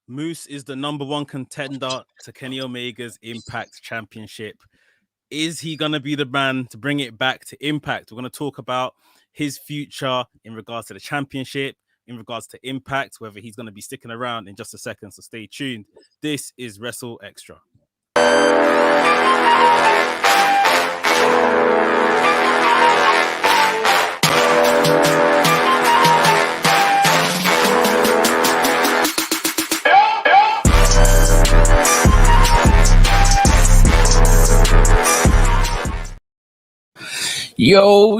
Moose is the number one contender to Kenny Omega's Impact Championship. Is he going to be the man to bring it back to Impact? We're going to talk about his future in regards to the championship, in regards to Impact, whether he's going to be sticking around in just a second. So stay tuned. This is WrstlXtra. Yo,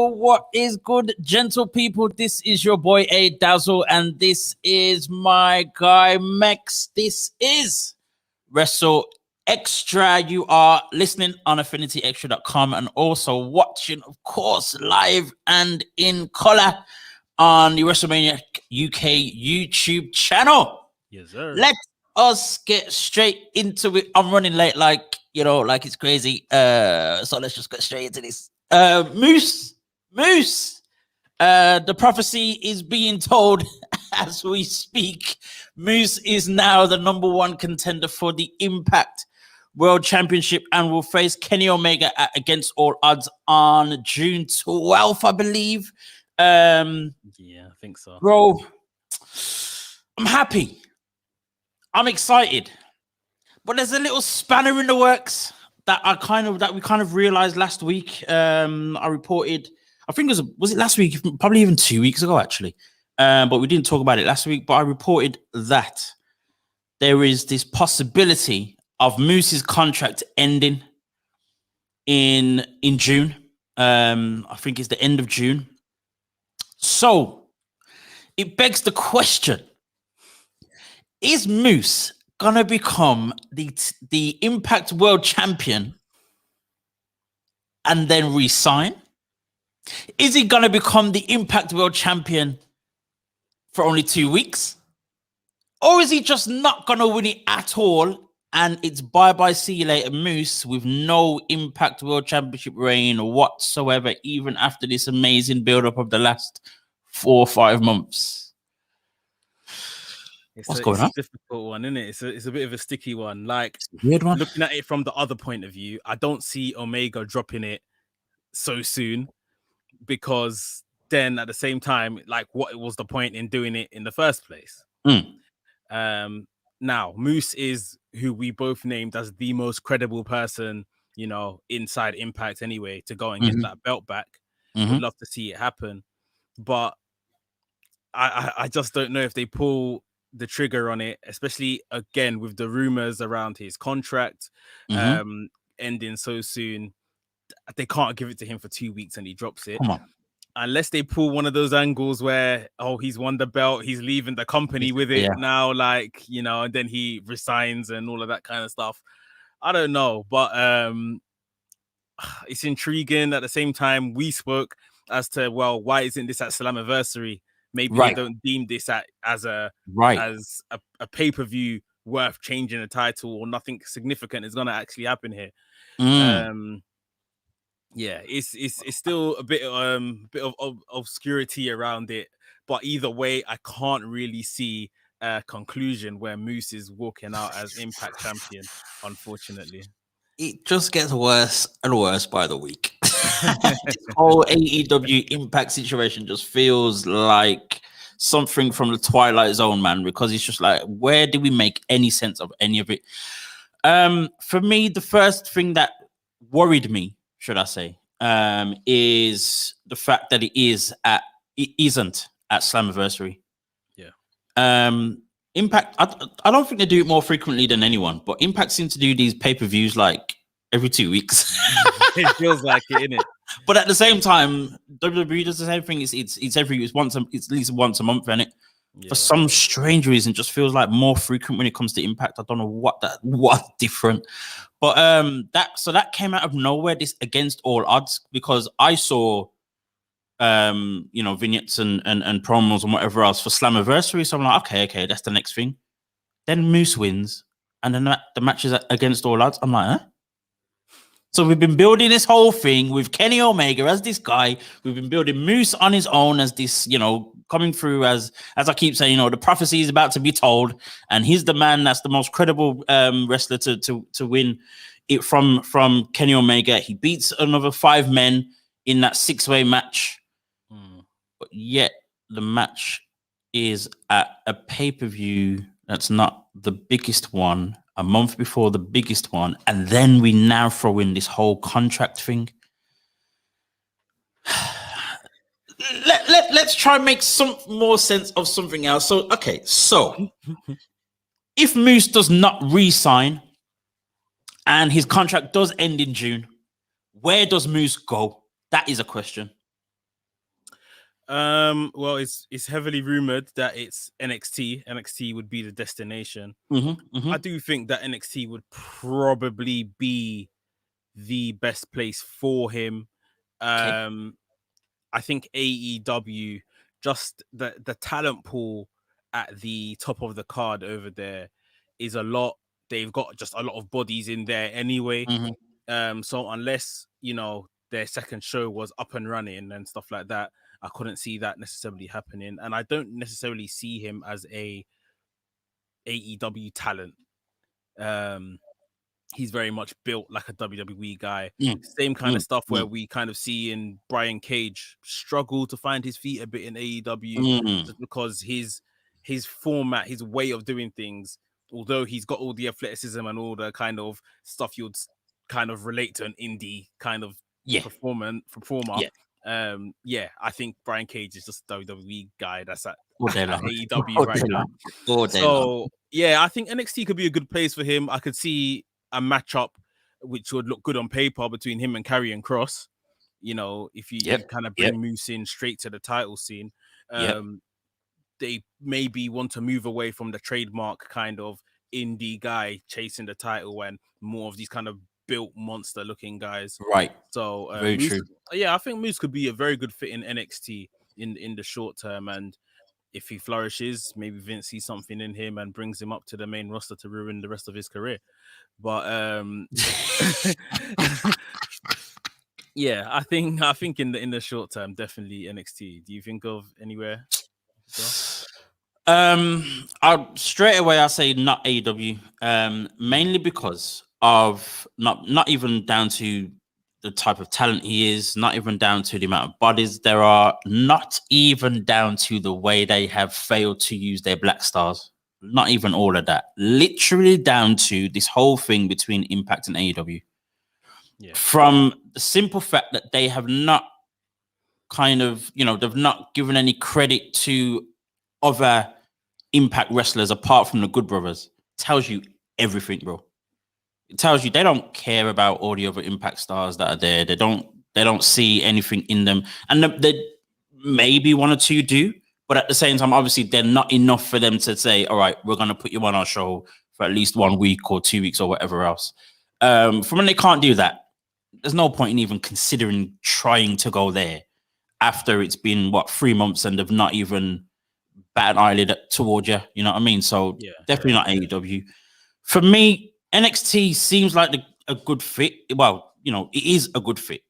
what is good, gentle people? This is your boy A Dazzle, and this is my guy Mex. This is WrstlXtra. You are listening on AffinityExtra.com and also watching, of course, live and in color on the WrestleManiac UK YouTube channel. Yes, sir. Let us get straight into it. I'm running late, like it's crazy. So let's just get straight into this. Moose. The prophecy is being told as we speak. Moose is now the number one contender for the Impact World Championship and will face Kenny Omega against all odds on June 12th, I believe. Yeah, I think so. Bro, I'm happy. I'm excited. But there's a little spanner in the works that we kind of realized last week. I reported, I think was it last week? Probably even 2 weeks ago, actually. But we didn't talk about it last week. But I reported that there is this possibility of Moose's contract ending in June. I think it's the end of June. So it begs the question: is Moose gonna become the Impact World Champion and then resign? Is he gonna become the Impact World Champion for only 2 weeks? Or is he just not gonna win it at all and it's bye-bye, see you later, Moose, with no Impact World Championship reign whatsoever, even after this amazing build-up of the last 4 or 5 months? What's going on? It's a difficult one, isn't it? It's a bit of a sticky one. Like, weird one. Looking at it from the other point of view, I don't see Omega dropping it so soon, because then at the same time, like, what was the point in doing it in the first place? Now, Moose is who we both named as the most credible person, inside Impact anyway, to go and get that belt back. Would love to see it happen, but I just don't know if they pull the trigger on it, especially again with the rumors around his contract ending so soon. They can't give it to him for 2 weeks and he drops it. Come on. Unless they pull one of those angles where, he's won the belt, he's leaving the company with it now, like, and then he resigns and all of that kind of stuff. I don't know, but it's intriguing. At the same time, we spoke as to, well, why isn't this at Slammiversary? Maybe they don't deem this as a pay-per-view worth changing the title, or nothing significant is going to actually happen here. It's still a bit of obscurity around it, but either way, I can't really see a conclusion where Moose is walking out as Impact champion, unfortunately. It just gets worse and worse by the week. This whole AEW Impact situation just feels like something from the Twilight Zone, man, because it's just like, where did we make any sense of any of it? For me, the first thing that worried me, should I say, is the fact that it isn't at Slammiversary. Yeah. Impact, I don't think they do it more frequently than anyone, but Impact seems to do these pay-per-views like every 2 weeks. It feels like it, innit? But at the same time, WWE does the same thing. It's at least once a month, innit? Yeah. For some strange reason, just feels like more frequent when it comes to Impact. I don't know what's different. But that came out of nowhere, this against all odds, because I saw vignettes and promos and whatever else for Slammiversary. So I'm like, okay, that's the next thing. Then Moose wins, and then the match is against all odds. I'm like, huh? So we've been building this whole thing with Kenny Omega as this guy. We've been building Moose on his own as this, coming through as I keep saying, the prophecy is about to be told, and he's the man that's the most credible wrestler to win it from Kenny Omega. He beats another 5 men in that 6-way match, but yet the match is at a pay-per-view that's not the biggest one, a month before the biggest one, and then we now throw in this whole contract thing. Let's try and make some more sense of something else. So, okay, so if Moose does not re-sign and his contract does end in June, where does Moose go? That is a question. Well, it's heavily rumored that it's NXT. NXT would be the destination. I do think that NXT would probably be the best place for him. Okay. I think AEW, just the talent pool at the top of the card over there is a lot. They've got just a lot of bodies in there anyway. So unless, their second show was up and running and stuff like that, I couldn't see that necessarily happening. And I don't necessarily see him as a AEW talent. He's very much built like a WWE guy. Same kind of stuff where we kind of see in Brian Cage struggle to find his feet a bit in AEW just because his format, his way of doing things, although he's got all the athleticism and all the kind of stuff you'd kind of relate to an indie kind of performer. I think Brian Cage is just a WWE guy that's at AEW right now. So I think NXT could be a good place for him. I could see a matchup which would look good on paper between him and Karrion Kross. If you kind of bring Moose in straight to the title scene, they maybe want to move away from the trademark kind of indie guy chasing the title and more of these kind of built monster looking guys. Right. So very Moose, true. I think Moose could be a very good fit in NXT in the short term, and if he flourishes, maybe Vince sees something in him and brings him up to the main roster to ruin the rest of his career. But I think in the short term, definitely NXT. Do you think of anywhere? I'll straight away I say not AEW. Mainly because of not even down to the type of talent he is, not even down to the amount of bodies there are, not even down to the way they have failed to use their black stars. Not even all of that. Literally down to this whole thing between Impact and AEW. From the simple fact that they have not they've not given any credit to other Impact wrestlers apart from the Good Brothers. Tells you everything, bro. It tells you they don't care about all the other Impact stars that are there. They don't see anything in them. And they maybe 1 or 2 do, but at the same time, obviously, they're not enough for them to say, all right, we're going to put you on our show for at least 1 week or 2 weeks or whatever else. From when they can't do that, there's no point in even considering trying to go there after it's been, 3 months and they've not even batted an eyelid towards you. You know what I mean? So definitely not AEW. For me, NXT seems like a good fit. Well, it is a good fit.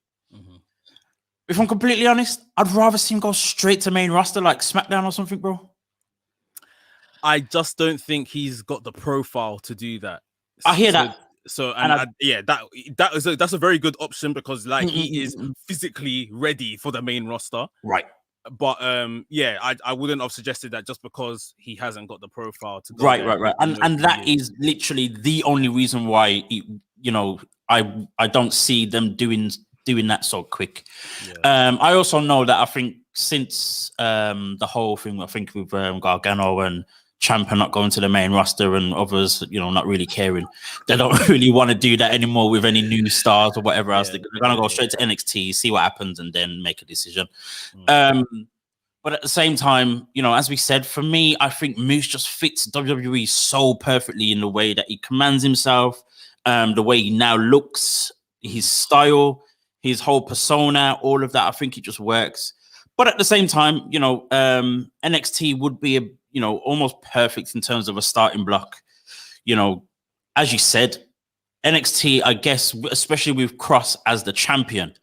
If I'm completely honest, I'd rather see him go straight to main roster like SmackDown or something, bro. I just don't think he's got the profile to do that. I hear that. So that's a very good option because he is physically ready for the main roster. Right. But I wouldn't have suggested that just because he hasn't got the profile to go right. And that is literally the only reason why I don't see them doing that so quick. I also know that I think since the whole thing, I think with Gargano and Ciampa not going to the main roster and others, not really caring, they don't really want to do that anymore with any new stars or whatever else. They're gonna go straight to NXT, see what happens, and then make a decision. But at the same time, as we said, for me, I think Moose just fits WWE so perfectly in the way that he commands himself, the way he now looks, his style, his whole persona, all of that. I think it just works. But at the same time, NXT would be almost perfect in terms of a starting block. As you said, NXT, I guess, especially with Cross as the champion,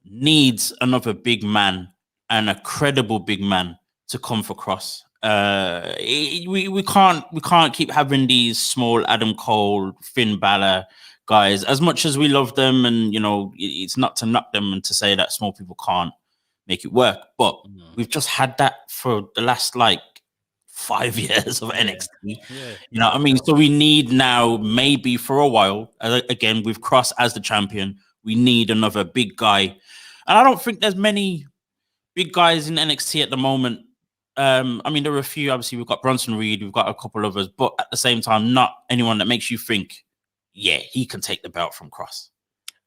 needs another big man and a credible big man to come for Cross. We can't keep having these small Adam Cole, Finn Balor guys. As much as we love them, and it's not to knock them and to say that small people can't make it work, but we've just had that for the last 5 years of NXT. You know what I mean? So we need now, maybe for a while, again, with Cross as the champion, we need another big guy. And I don't think there's many big guys in NXT at the moment. I mean, there are a few. Obviously, we've got Bronson Reed, we've got a couple of others, but at the same time, not anyone that makes you think, yeah, he can take the belt from Cross.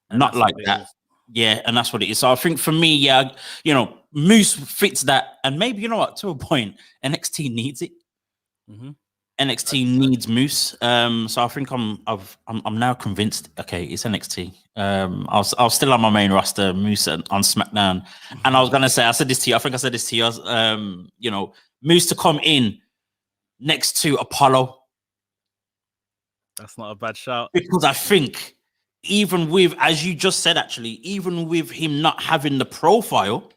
And not like that. Yeah, and that's what it is. So I think for me, yeah, Moose fits that, and maybe to a point, NXT needs it. NXT needs Moose. So I think I'm now convinced. Okay, it's NXT. I'll still on my main roster, Moose on SmackDown, and I was gonna say, I said this to you. I think I said this to you. Moose to come in next to Apollo. That's not a bad shout, because I think, even with, as you just said, actually, even with him not having the profile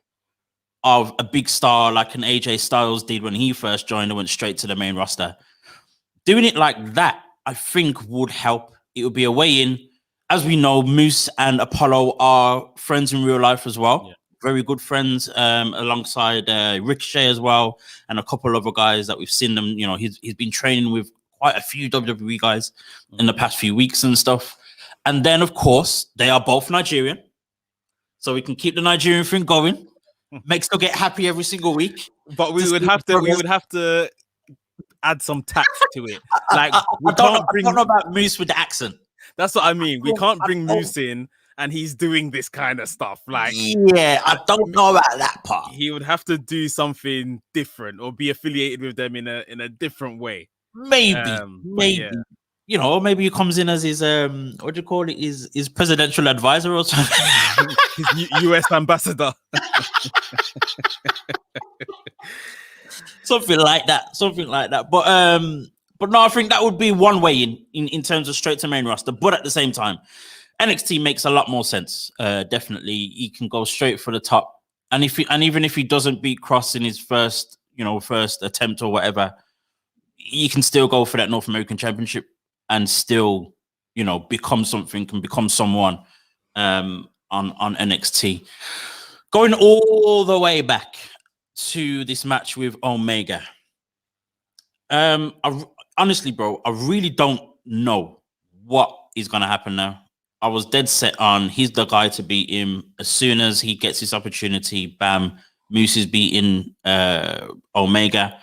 of a big star like an AJ Styles did when he first joined and went straight to the main roster, doing it like that, I think would help. It would be a way in. As we know, Moose and Apollo are friends in real life as well. Yeah. Very good friends, alongside Ricochet as well, and a couple other guys that we've seen them. He's been training with quite a few WWE guys in the past few weeks and stuff. And then, of course, they are both Nigerian. So we can keep the Nigerian thing going. Mexico get happy every single week. But we would have to add some tact to it. I don't know about Moose with the accent. That's what I mean. We can't bring Moose in and he's doing this kind of stuff. Yeah, I don't know about that part. He would have to do something different or be affiliated with them in a different way. Maybe. Yeah. Maybe he comes in as his what do you call it? His presidential advisor or something. His US ambassador. Something like that. But no, I think that would be one way in terms of straight to main roster. But at the same time, NXT makes a lot more sense. Definitely, he can go straight for the top. And even if he doesn't beat Cross in his first attempt or whatever, he can still go for that North American Championship and still, become something, can become someone on NXT. Going all the way back to this match with Omega. Honestly, bro, I really don't know what is going to happen now. I was dead set on he's the guy to beat him. As soon as he gets his opportunity, bam, Moose is beating Omega.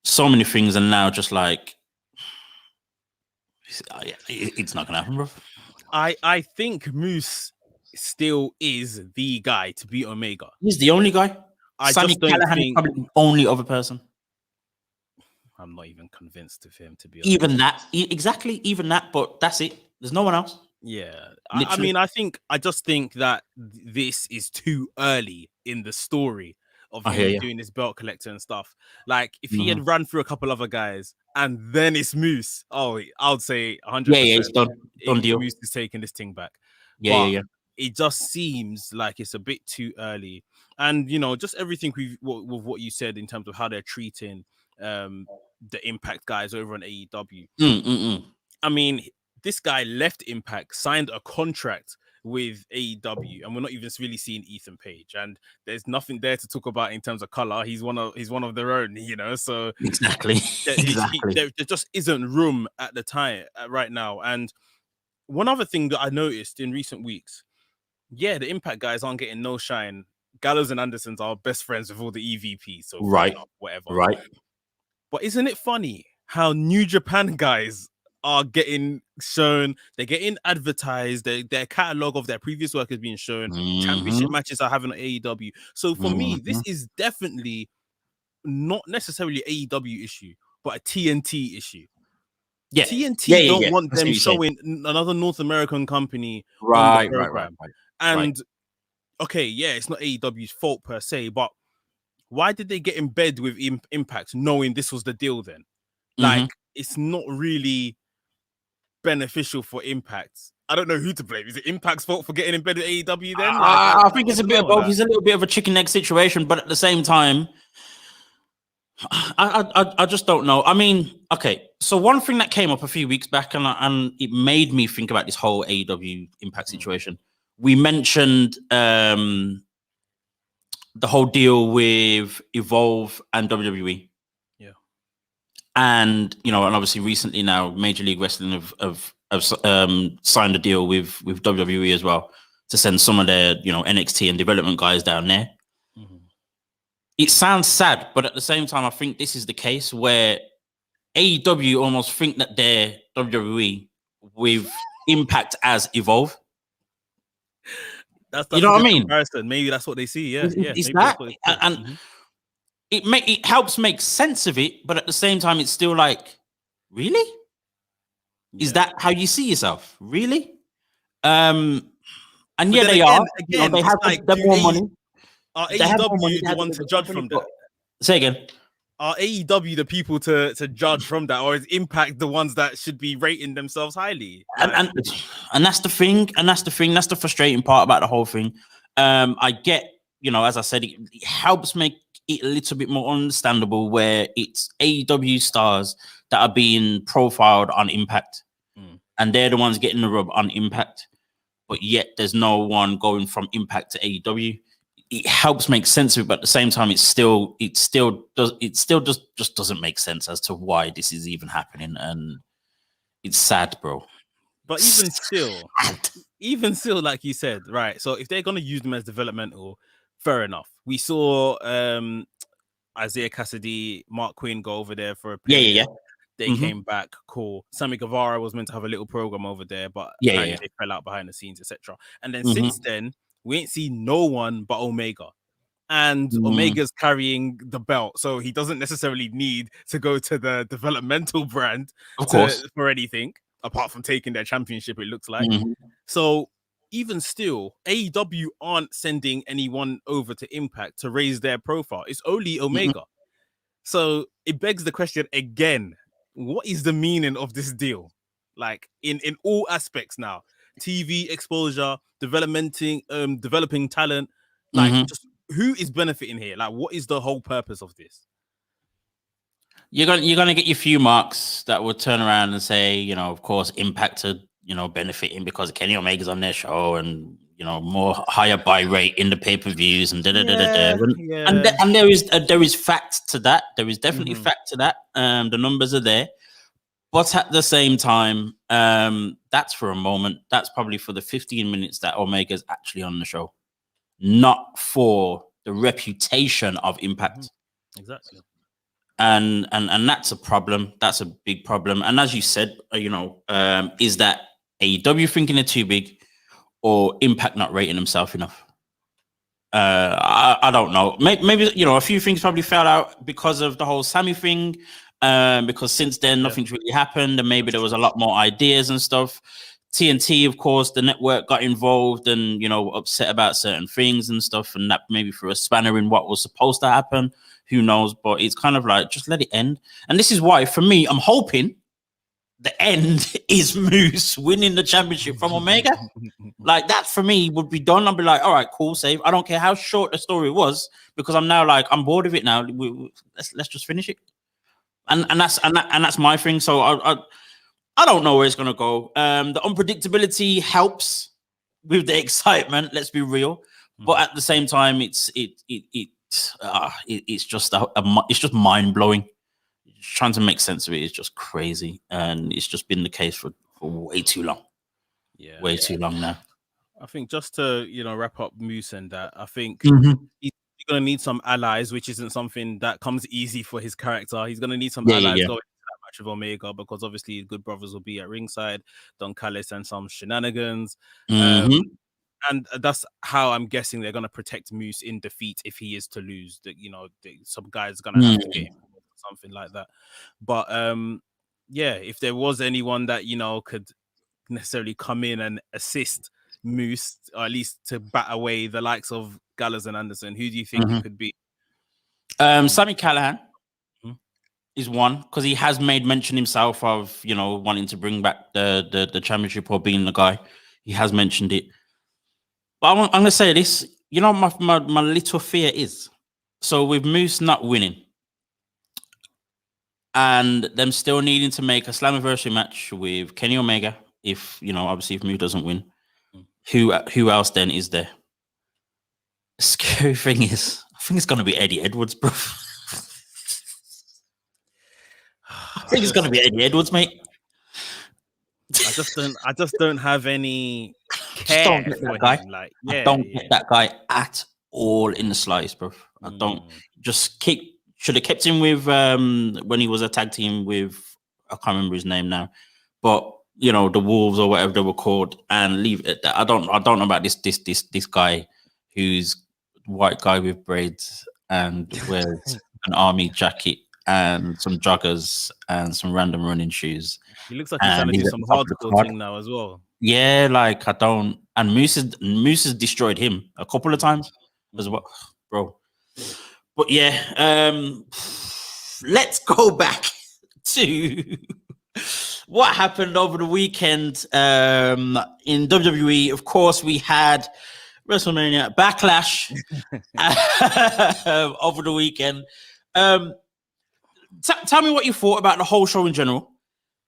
So many things, and now just it's not going to happen, bro. I think Moose still is the guy to beat Omega. He's the only guy. Sami Callihan is probably the only other person. I'm not even convinced of him, to be honest. Even that, but that's it. There's no one else. Yeah. I just think that this is too early in the story of him doing this belt collector and stuff. If he had run through a couple other guys and then it's Moose, I would say 100%. Yeah, it's done deal. Moose is taking this thing back. Yeah. It just seems like it's a bit too early. And, just everything with what you said in terms of how they're treating the Impact guys over on AEW. I mean, this guy left Impact, signed a contract with AEW, and we're not even really seeing Ethan Page, and there's nothing there to talk about in terms of color. He's one of their own, so exactly. There just isn't room at the time right now. And one other thing that I noticed in recent weeks, the Impact guys aren't getting no shine. Gallows and Andersons are best friends with all the EVPs, so whatever. Right. But isn't it funny how New Japan guys are getting shown? They're getting advertised. Their catalog of their previous work is being shown. Championship matches are having on AEW. So for me, this is definitely not necessarily an AEW issue, but a TNT issue. Yeah. TNT don't want them showing another North American company on the program. Right. And okay, it's not AEW's fault per se, but why did they get in bed with Impact knowing this was the deal then? It's not really beneficial for Impact. I don't know who to blame. Is it Impact's fault for getting embedded AEW then? I think it's a bit of both. It's a little bit of a chicken egg situation, but at the same time, I just don't know. I mean, okay. So one thing that came up a few weeks back, and it made me think about this whole AEW Impact situation. We mentioned the whole deal with Evolve and WWE. Yeah. And and obviously recently now Major League Wrestling have signed a deal with WWE as well to send some of their NXT and development guys down there. It sounds sad, but at the same time, I think this is the case where AEW almost think that they're WWE with Impact as Evolve. That's you know what I mean? Comparison. Maybe that's what they see. Yeah, It's that, and it helps make sense of it, but at the same time, it's still like, really? Is that how you see yourself? Really? And yeah, they are. They have more money. Are AEW the one to judge from that? Say again. Are AEW the people to judge from that, or is Impact the ones that should be rating themselves highly? And that's the thing. That's the frustrating part about the whole thing. I get, as I said, it helps make it a little bit more understandable where it's AEW stars that are being profiled on Impact, and they're the ones getting the rub on Impact, but yet there's no one going from Impact to AEW. It helps make sense of it, but at the same time, it still just doesn't make sense as to why this is even happening, and it's sad, bro. But even still, like you said, right? So if they're gonna use them as developmental, fair enough. We saw Isaiah Cassidy, Mark Quinn go over there for a period. Yeah. They came back, cool. Sammy Guevara was meant to have a little program over there, but they fell out behind the scenes, etc. And then since then, we ain't seen no one but Omega. And Omega's carrying the belt, so he doesn't necessarily need to go to the developmental brand for anything, apart from taking their championship, it looks like. So even still, AEW aren't sending anyone over to Impact to raise their profile. It's only Omega. So it begs the question again, what is the meaning of this deal? Like in all aspects now, TV exposure, developing talent, like just who is benefiting here? Like, what is the whole purpose of this? You're gonna get your few marks that will turn around and say, of course, Impact are, benefiting because Kenny Omega's on their show and more higher buy rate in the pay-per-views and and there is fact to that. There is definitely fact to that. The numbers are there. But at the same time, that's for a moment. That's probably for the 15 minutes that Omega's actually on the show, not for the reputation of Impact. Exactly. And that's a problem. That's a big problem. And as you said, is that AEW thinking they're too big, or Impact not rating themselves enough? I don't know. Maybe a few things probably fell out because of the whole Sammy thing. Because since then nothing's really happened, and maybe there was a lot more ideas and stuff. TNT, of course, the network got involved and upset about certain things and stuff, and that maybe threw a spanner in what was supposed to happen. Who knows? But it's kind of like, just let it end. And this is why, for me, I'm hoping the end is Moose winning the championship from Omega. Like, that for me would be done. I'll be like, all right, cool, save. I don't care how short the story was, because I'm now like, I'm bored of it now. Let's just finish it. And that's my thing. So I don't know where it's gonna go. The unpredictability helps with the excitement. Let's be real, but at the same time, it's just mind blowing. Trying to make sense of it is just crazy, and it's just been the case for way too long. Yeah, way too long now. I think just to wrap up Moose and that, I think he's going to need some allies, which isn't something that comes easy for his character. He's going to need some allies going into that match with Omega, because obviously Good Brothers will be at ringside, Don Callis and some shenanigans. And that's how I'm guessing they're going to protect Moose in defeat if he is to lose. That some guy's going to have to get him or something like that. But if there was anyone that could necessarily come in and assist Moose, or at least to bat away the likes of Gallows and Anderson, who do you think it could be? Sammy Callahan. is one, because he has made mention himself of, you know, wanting to bring back the championship or being the guy. He has mentioned it. But I'm going to say this. You know, my little fear is, so with Moose not winning and them still needing to make a Slammiversary match with Kenny Omega, if, you know, obviously if Moose doesn't win, who else then is there? The scary thing is, I think it's going to be Eddie Edwards, bro. I think it's going to be Eddie Edwards, mate. I just don't have any care for him. Like, yeah, I don't get that guy at all in the slightest, bro. I don't. Just should have kept him with when he was a tag team with, I can't remember his name now, but you know, the Wolves or whatever they were called, and leave it at that. I don't know about this guy who's white guy with braids and wears an army jacket and some joggers and some random running shoes. He looks like he's trying to do some hardcore thing now as well. Yeah, like I don't. And Moose has destroyed him a couple of times as well, bro. But yeah, let's go back to what happened over the weekend in WWE. Of course, we had WrestleMania Backlash over the weekend. Tell me what you thought about the whole show in general.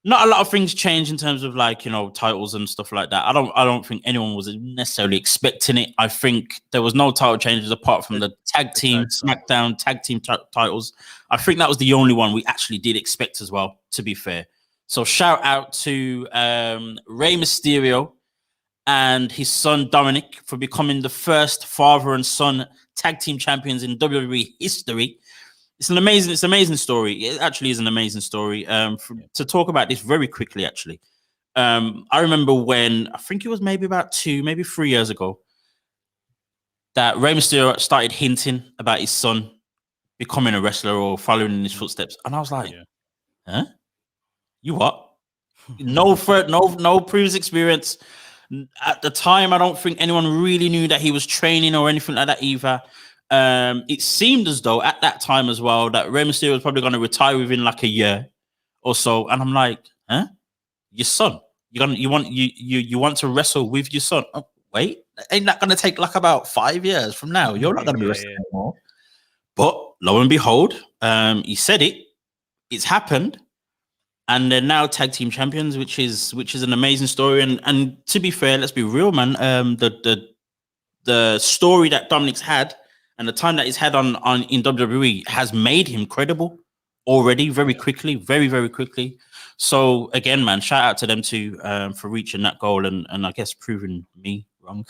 Not a lot of things changed in terms of, like, you know, titles and stuff like that. I don't think anyone was necessarily expecting it. I think there was no title changes apart from the tag team SmackDown tag team titles. I think that was the only one we actually did expect as well, to be fair. So shout out to Rey Mysterio and his son Dominic for becoming the first father and son tag team champions in WWE history. It's an amazing story. It actually is an amazing story. To talk about this very quickly, actually, I remember when, I think it was maybe about 3 years ago, that Rey Mysterio started hinting about his son becoming a wrestler or following in his footsteps, and I was like, "Huh? You what? No previous experience." At the time, I don't think anyone really knew that he was training or anything like that either. It seemed as though at that time as well that Rey Mysterio was probably going to retire within like a year or so, and I'm like, huh? Your son? You want to wrestle with your son? Oh, wait, ain't that going to take like about 5 years from now? You're not going to be wrestling anymore. But lo and behold, he said it. It's happened, and they're now tag team champions, which is an amazing story. And to be fair, let's be real, man. The story that Dominic's had and the time that he's had on in WWE has made him credible already very quickly, very, very quickly. So again, man, shout out to them too for reaching that goal and I guess proving me wrong.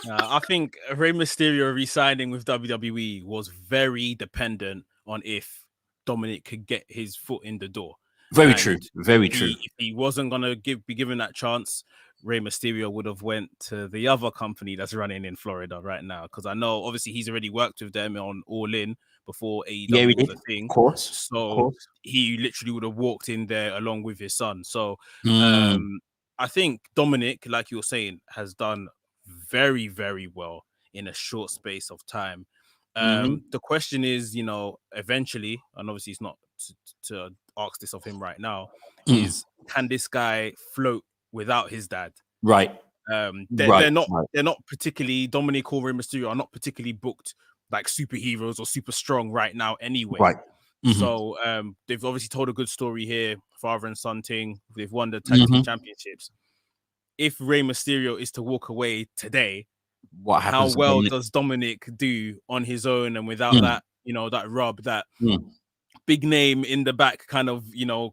I think Rey Mysterio re-signing with WWE was very dependent on if Dominic could get his foot in the door. Very true. Very true. If he wasn't gonna be given that chance, Rey Mysterio would have went to the other company that's running in Florida right now. Because I know obviously he's already worked with them on All In before AEW was a thing. Of course. So he literally would have walked in there along with his son. So I think Dominic, like you were saying, has done very, very well in a short space of time. The question is, you know, eventually, and obviously it's not to ask this of him right now, is can this guy float without his dad? Right. They're not particularly, Dominic or Rey Mysterio are not particularly booked like superheroes or super strong right now anyway. Right. So they've obviously told a good story here, father and son thing. They've won the tag team championships. If Rey Mysterio is to walk away today, what happens? How well does Dominic do on his own and without that, you know, that rub, that big name in the back, kind of, you know,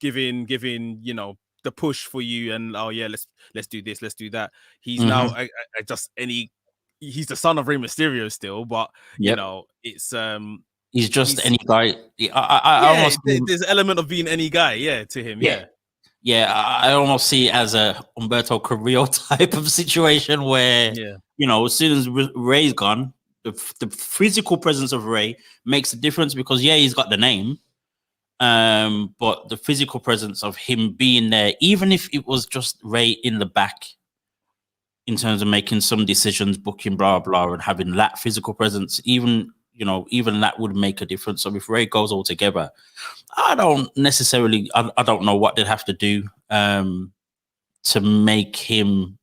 giving, you know, the push for you and let's do this, let's do that. He's now he's the son of Rey Mysterio still, but you know, it's he's just any guy. There's an element of being any guy, to him, Yeah, I almost see it as a Humberto Carrillo type of situation where, you know, as soon as Rey's gone, the physical presence of Rey makes a difference because, he's got the name, but the physical presence of him being there, even if it was just Rey in the back, in terms of making some decisions, booking, blah, blah, and having that physical presence, even even that would make a difference. So if Ray goes all together, I don't necessarily, I don't know what they'd have to do to make him,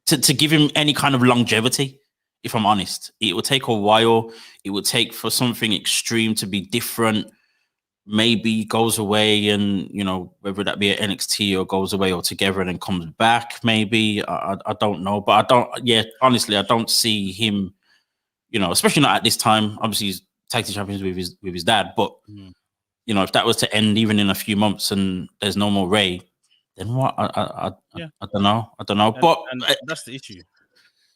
to give him any kind of longevity. If I'm honest, it would take a while. It would take for something extreme to be different. Maybe he goes away and, whether that be at NXT or goes away altogether and then comes back, maybe. I don't know. But honestly, I don't see him, especially not at this time. Obviously, he's tag team champions with his dad. But, if that was to end even in a few months and there's no more Ray, then what? I don't know. And that's the issue.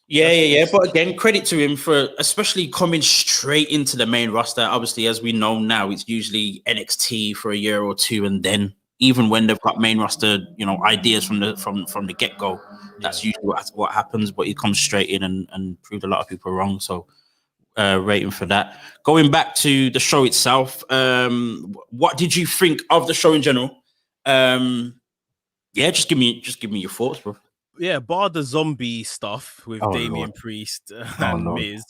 Yeah. But again, credit to him for especially coming straight into the main roster. Obviously, as we know now, it's usually NXT for a year or two, and then even when they've got main roster, ideas from the get go, that's usually what happens. But he comes straight in and proved a lot of people wrong. So, rating for that. Going back to the show itself, what did you think of the show in general? Just give me your thoughts, bro. Yeah, bar the zombie stuff with Damian Priest and Miz,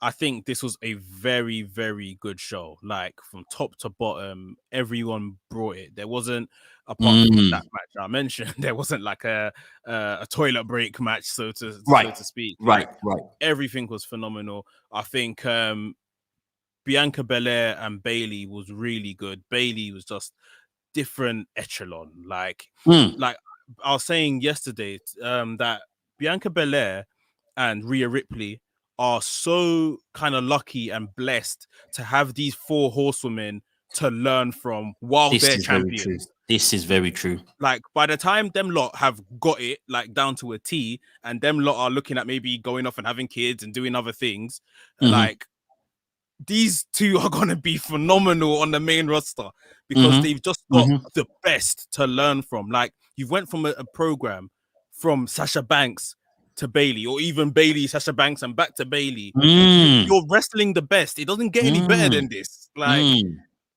I think this was a very, very good show. Like from top to bottom, everyone brought it. There wasn't, apart from that match I mentioned, there wasn't like a toilet break match, so to speak. Right. Everything was phenomenal. I think Bianca Belair and Bayley was really good. Bayley was just different echelon. Like I was saying yesterday that Bianca Belair and Rhea Ripley are so kind of lucky and blessed to have these 4 horsewomen to learn from while they're champions. This is very true. Like by the time them lot have got it like down to a T, and them lot are looking at maybe going off and having kids and doing other things, like these 2 are going to be phenomenal on the main roster because they've just got the best to learn from. Like you've went from a program from Sasha Banks to Bayley, or even Bayley, Sasha Banks, and back to Bayley. You're wrestling the best. It doesn't get any better than this. Like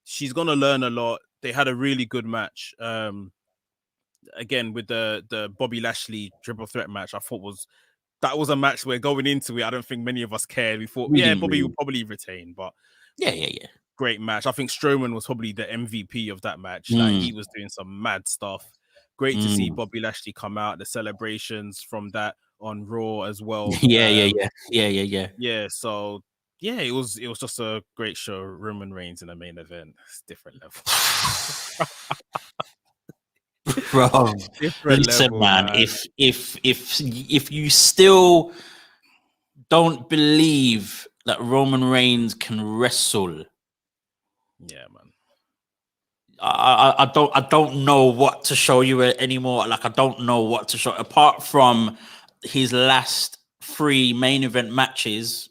she's going to learn a lot. They had a really good match. Again, with the Bobby Lashley triple threat match, I thought that was a match where going into it, I don't think many of us cared. We thought, Bobby will probably retain, but great match. I think Strowman was probably the MVP of that match. Like he was doing some mad stuff. Great to see Bobby Lashley come out. The celebrations from that on Raw as well. Yeah. So it was just a great show. Roman Reigns in the main event. It's different level. Bro, listen, man. If you still don't believe that Roman Reigns can wrestle, yeah, man, I don't know what to show you anymore. Like I don't know what to show apart from his last 3 main event matches.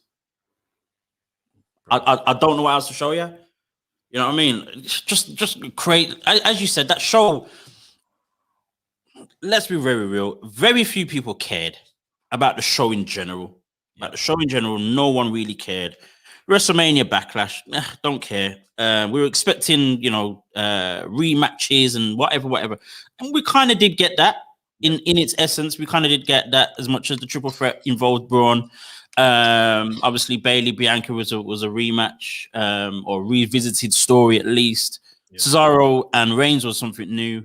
I don't know what else to show you. You know what I mean? Just create, as you said, that show. Let's be very real. Very few people cared about the show in general. No one really cared. WrestleMania Backlash, don't care. We were expecting, rematches and whatever. And we kind of did get that in its essence. We kind of did get that as much as the triple threat involved Braun. Obviously, Bayley Bianca was a rematch or revisited story at least. Yeah. Cesaro and Reigns was something new.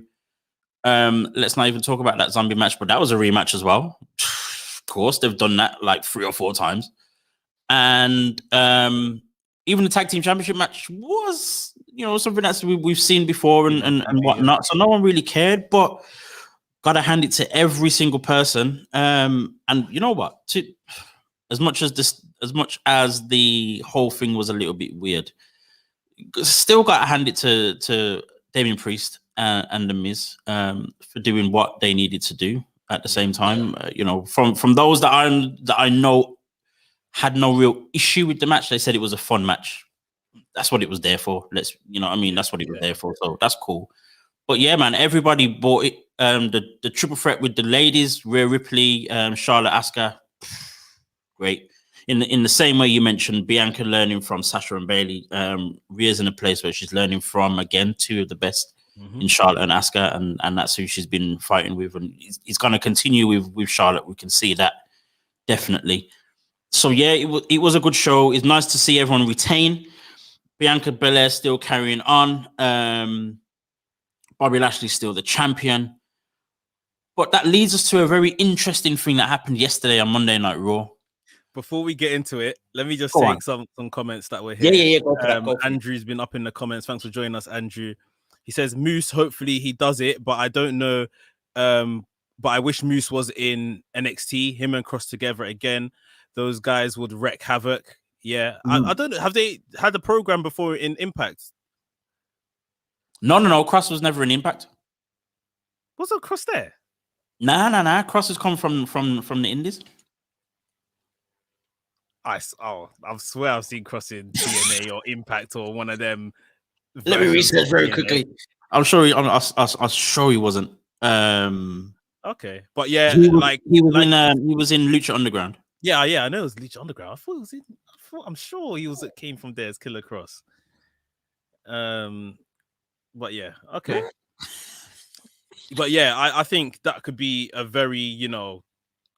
Let's not even talk about that zombie match, but that was a rematch as well. Of course, they've done that like 3 or 4 times. And even the tag team championship match was, something that we've seen before and whatnot. So no one really cared, but gotta hand it to every single person. And you know what? As much as the whole thing was a little bit weird, still gotta hand it to Damian Priest and The Miz for doing what they needed to do at the same time. From those that I know had no real issue with the match, they said it was a fun match. That's what it was there for. That's what it was there for. So that's cool. But yeah, man, everybody bought it. The triple threat with the ladies, Rhea Ripley, Charlotte, Asuka, great. In the same way you mentioned Bianca learning from Sasha and Bayley, Rhea's in a place where she's learning from, again, 2 of the best in Charlotte and Asuka, and that's who she's been fighting with, and he's going to continue with Charlotte. We can see that definitely. So yeah, it was a good show. It's nice to see everyone retain. Bianca Belair still carrying on. Bobby Lashley still the champion. But that leads us to a very interesting thing that happened yesterday on Monday Night Raw. Before we get into it, let me just Go take on. some comments that were here. Yeah. Go for that. Go for Andrew's been up in the comments. Thanks for joining us, Andrew. He says Moose, hopefully he does it, but I don't know. But I wish Moose was in NXT. Him and Cross together again. Those guys would wreak havoc. Yeah. I don't know. Have they had a program before in Impact? No. Cross was never in Impact. Wasn't Cross there? Nah. Cross has come from the Indies. I swear I've seen Cross in TNA or Impact or one of them. Let me research very quickly. I'm sure he wasn't. Okay, but yeah, he was in Lucha Underground. Yeah, I know it was Lucha Underground. I'm sure he came from there as Killer Cross. But yeah, okay. But yeah, I think that could be a very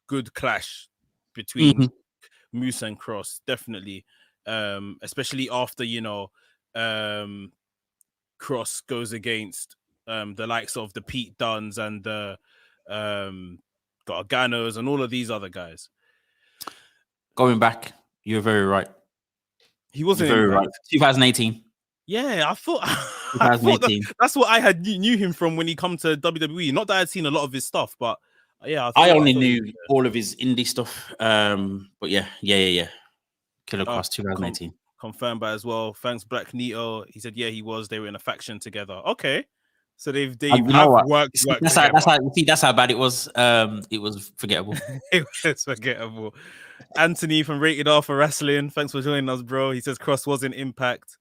good clash between Moose and Cross, definitely. Especially after Cross goes against the likes of the Pete Dunnes and the Garganos and all of these other guys. Going back, you're very right. He wasn't very right. 2018. Yeah, I thought that's what I knew him from when he come to WWE. Not that I'd seen a lot of his stuff, but yeah, I only knew all of his indie stuff. But yeah. Killer Cross 2018. Confirmed by as well. Thanks, Black Nito. He said, yeah, he was. They were in a faction together. Okay, so they've worked. That's how bad it was. It was forgettable. It was forgettable. Anthony from Rated R for Wrestling. Thanks for joining us, bro. He says Cross was in Impact.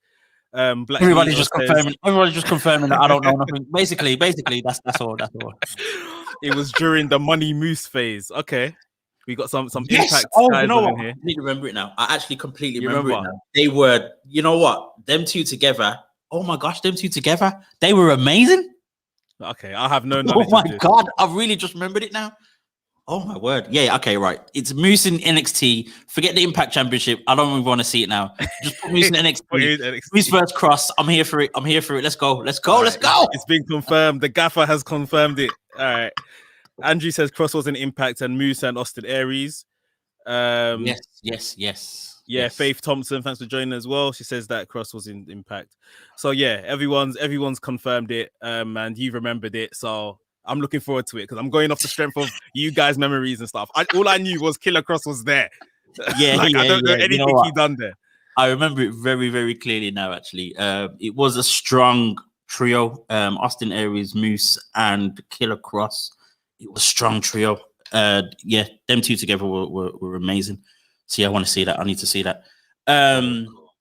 Everybody's just confirming that I don't know nothing. Basically, that's all. It was during the Money Moose phase. Okay. We got some yes. Impact guys in here. I need to remember it now. I actually completely remember it now. They were, you know what? Them two together. Oh my gosh, them two together. They were amazing. Okay, I have no knowledge. Oh my god, I've really just remembered it now. Oh my word. Yeah, okay, right. It's Moose in NXT. Forget the Impact Championship. I don't even want to see it now. Just put Moose in NXT. Moose versus Cross. I'm here for it. Let's go. Let's go. It's been confirmed. The gaffer has confirmed it. All right. Andrew says Cross was in Impact and Moose and Austin Aries. Yes. Yeah, Faith Thompson, thanks for joining as well. She says that Cross was in Impact. So yeah, everyone's confirmed it, and you remembered it. So I'm looking forward to it because I'm going off the strength of you guys' memories and stuff. All I knew was Killer Cross was there. Yeah, I don't know anything he done there. I remember it very, very clearly now. Actually, it was a strong trio: Austin Aries, Moose, and Killer Cross. It was a strong trio. Yeah, them two together were amazing. So yeah, I want to see that. I need to see that.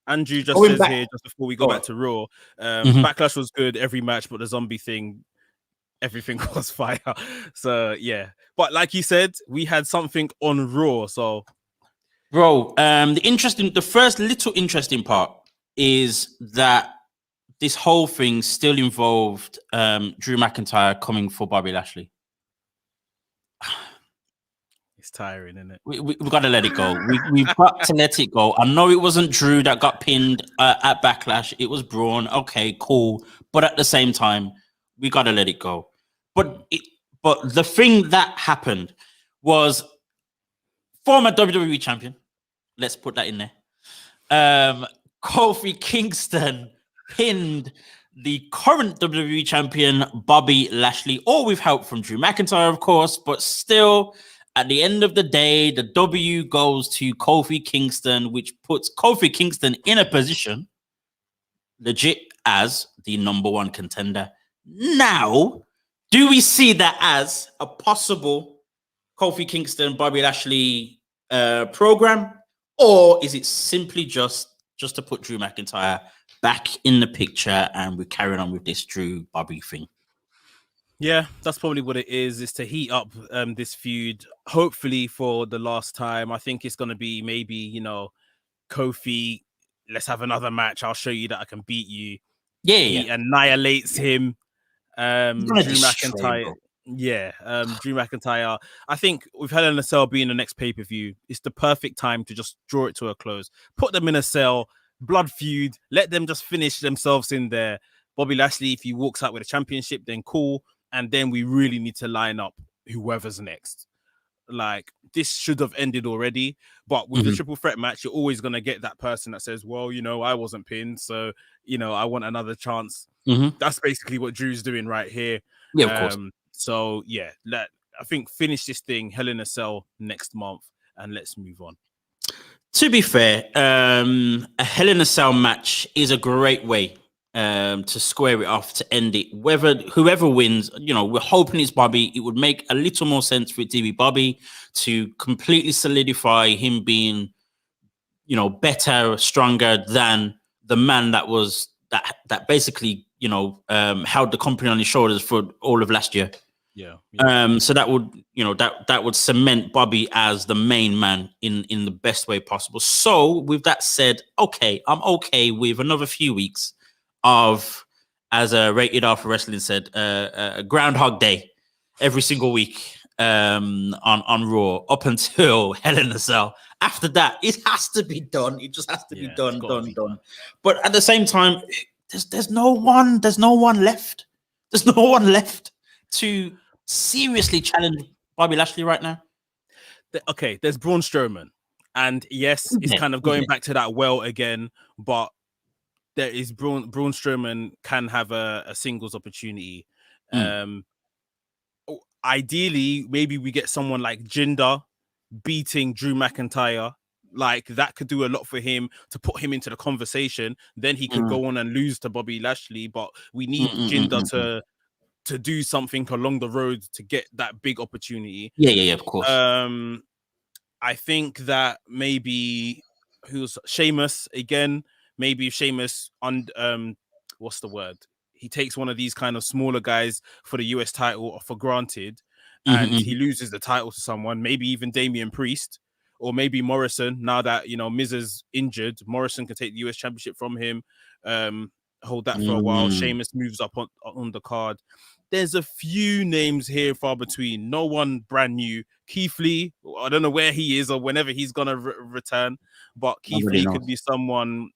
Andrew just says here, just before we go back to Raw, Backlash was good, every match, but the zombie thing, everything was fire. So yeah, but like you said, we had something on Raw. So, bro, the first little interesting part is that this whole thing still involved Drew McIntyre coming for Bobby Lashley. It's tiring, isn't it? We've got to let it go. We've got to let it go. I know it wasn't Drew that got pinned at Backlash. It was Braun. Okay, cool. But at the same time, we got to let it go. But the thing that happened was former WWE champion. Let's put that in there. Kofi Kingston pinned the current WWE champion, Bobby Lashley, all with help from Drew McIntyre, of course, but still, at the end of the day, the W goes to Kofi Kingston, which puts Kofi Kingston in a position legit as the #1 contender. Now, do we see that as a possible Kofi Kingston, Bobby Lashley program, or is it simply just to put Drew McIntyre back in the picture and we're carrying on with this Drew Bobby thing? Yeah, that's probably what it is to heat up this feud, hopefully for the last time. I think it's going to be maybe, Kofi, let's have another match. I'll show you that I can beat you. Yeah. He annihilates him. Drew McIntyre. Yeah, Drew McIntyre. I think with Hell in a Cell being the next pay-per-view, it's the perfect time to just draw it to a close. Put them in a cell, blood feud, let them just finish themselves in there. Bobby Lashley, if he walks out with a championship, then cool. And then we really need to line up whoever's next. Like, this should have ended already, but with the triple threat match, you're always going to get that person that says, well, I wasn't pinned, so, I want another chance. That's basically what Drew's doing right here. Yeah, of course. So, yeah, I think finish this thing, Hell in a Cell, next month, and let's move on. To be fair, a Hell in a Cell match is a great way to square it off, to end it. Whoever wins, we're hoping it's Bobby. It would make a little more sense for it to be Bobby, to completely solidify him being, better, stronger than the man that was that basically, held the company on his shoulders for all of last year. Yeah. So that would, that would cement Bobby as the main man in the best way possible. So with that said, okay, I'm okay with another few weeks of, as a Rated R for Wrestling said, a Groundhog Day every single week on Raw up until Hell in a Cell. After that, it has to be done. It just has to be done. But at the same time, there's no one left. There's no one left to seriously challenge Bobby Lashley right now. Okay, there's Braun Strowman, and yes, it's kind of going back to that well again, but there is Braun Strowman can have a singles opportunity. Ideally, maybe we get someone like Jinder beating Drew McIntyre. Like, that could do a lot for him to put him into the conversation. Then he could go on and lose to Bobby Lashley, but we need Jinder to do something along the road to get that big opportunity. Yeah, of course. I think that maybe who's Sheamus again. Maybe if Sheamus what's the word? He takes one of these kind of smaller guys for the US title for granted, and he loses the title to someone. Maybe even Damian Priest, or maybe Morrison. Now that Miz is injured, Morrison can take the US Championship from him. Hold that for a while. Sheamus moves up on the card. There's a few names here far between. No one brand new. Keith Lee, I don't know where he is or whenever he's gonna return, but Keith Lee could be someone